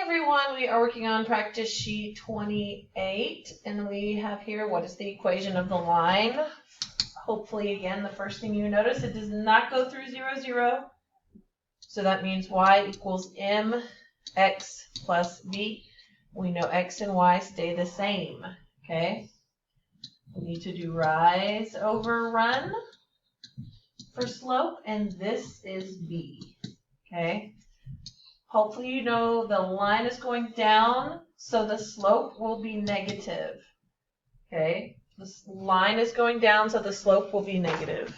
everyone, we are working on practice sheet 28, and we have here, what is the equation of the line? Hopefully, again, the first thing you notice, it does not go through 0, 0. So that means y equals mx plus b. We know x and y stay the same, okay? We need to do rise over run for slope, and this is b, okay? Hopefully you know the line is going down, so the slope will be negative. Okay? This line is going down, so the slope will be negative.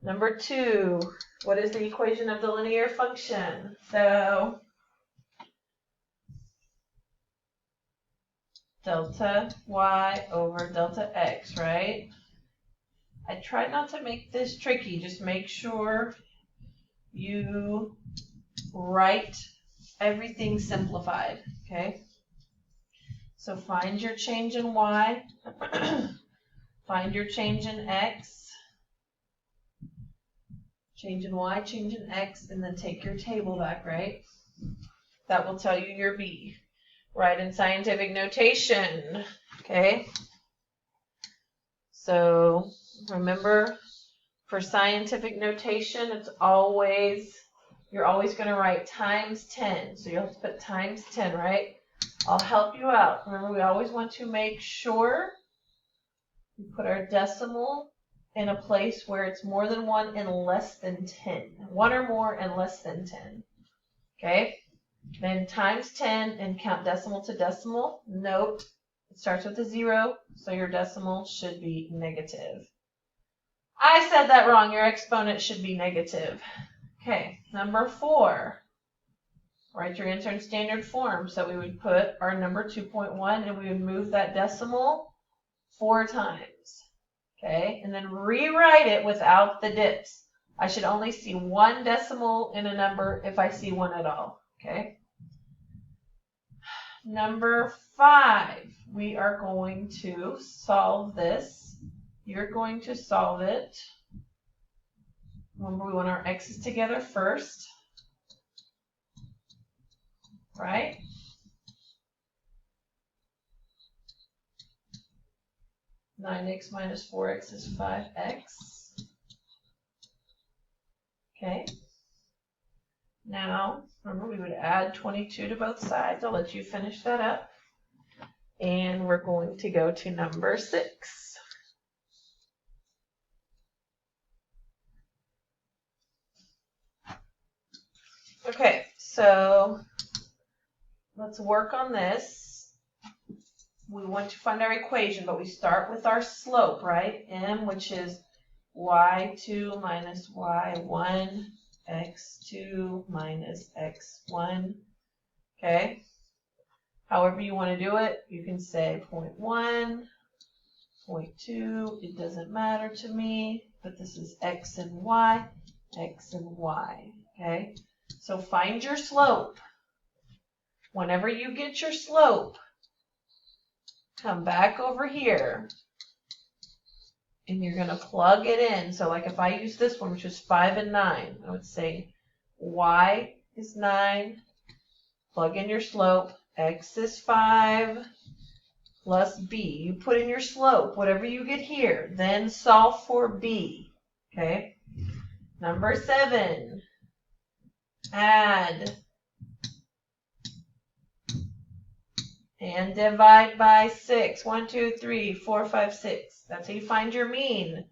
Number 2, what is the equation of the linear function? So, delta y over delta x, right? I tried not to make this tricky, just make sure you write everything simplified, okay? So find your change in y, find your change in x, change in y, change in x, and then take your table back, right? That will tell you your b. Write in scientific notation, okay? So remember, for scientific notation, it's always, you're always going to write times 10. So you'll have to put times 10, right? I'll help you out. Remember, we always want to make sure we put our decimal in a place where it's more than 1 and less than 10. 1 or more and less than 10. Okay? Then times 10 and count decimal to decimal. Note, it starts with a 0, so your decimal should be negative. I said that wrong. Your exponent should be negative. Okay, number 4. Write your answer in standard form. So we would put our number 2.1 and we would move that decimal 4 times. Okay, and then rewrite it without the dips. I should only see 1 decimal in a number if I see 1 at all. Okay. Number 5, we are going to solve this. You're going to solve it. Remember, we want our x's together first, right? (9x minus 4x is 5x). Okay. Now, remember, we would add 22 to both sides. I'll let you finish that up. And we're going to go to number 6. Okay, so let's work on this. We want to find our equation, but we start with our slope, right? M, which is y2 minus y1, x2 minus x1, okay? However you want to do it, you can say 0.1, 0.2, it doesn't matter to me, but this is x and y, okay? So find your slope. Whenever you get your slope, come back over here, and you're going to plug it in. So like if I use this one, which is 5 and 9, I would say y is 9, plug in your slope, x is 5, plus b. You put in your slope, whatever you get here, then solve for b, okay? Number 7, add and divide by 6. 1, 2, 3, 4, 5, 6. That's how you find your mean.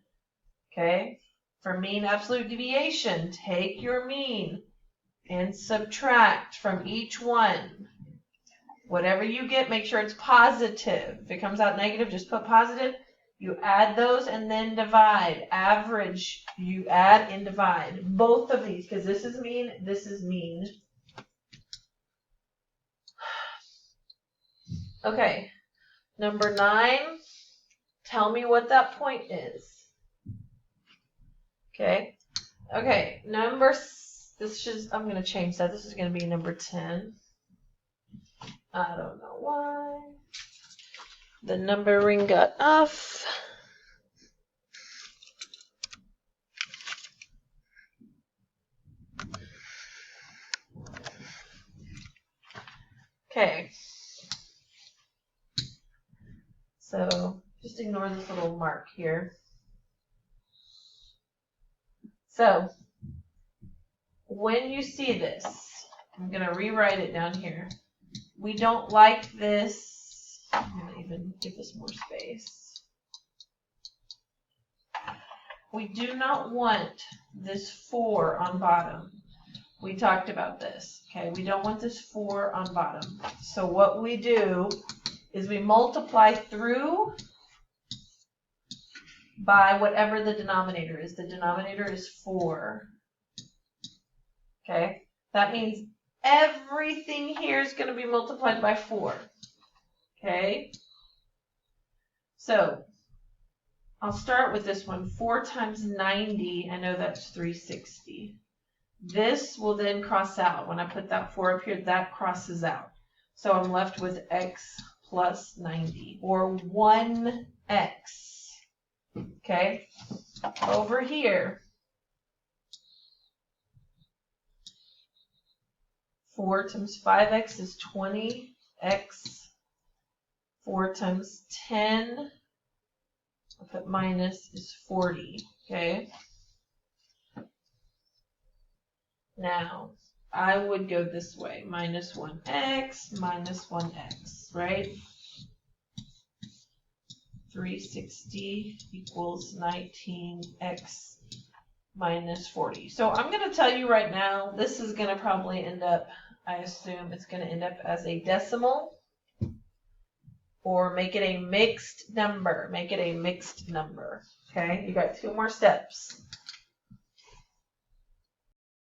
Okay? For mean absolute deviation, take your mean and subtract from each one. Whatever you get, make sure it's positive. If it comes out negative, just put positive. You add those and then divide. Average, you add and divide. Both of these, because this is mean, this is mean. Okay, number 9, tell me what that point is. Okay, I'm going to change that. This is going to be number 10. I don't know why. The numbering got off. Okay. So just ignore this little mark here. So when you see this, I'm going to rewrite it down here. We don't like this. I'm going to even give this more space. We do not want this 4 on bottom. We talked about this. Okay, we don't want this 4 on bottom. So what we do is we multiply through by whatever the denominator is. The denominator is 4. Okay, that means everything here is going to be multiplied by 4. Okay, so I'll start with this one. 4 times 90, I know that's 360. This will then cross out. When I put that 4 up here, that crosses out. So I'm left with x plus 90, or 1x. Okay, over here, 4 times 5x is 20x. 4 times 10, I'll put minus, is 40. Okay. Now, I would go this way. Minus 1x, minus 1x, right? 360 equals 19x minus 40. So I'm going to tell you right now, this is going to probably end up, I assume it's going to end up as a decimal, or make it a mixed number. Make it a mixed number. Okay, you got 2 more steps.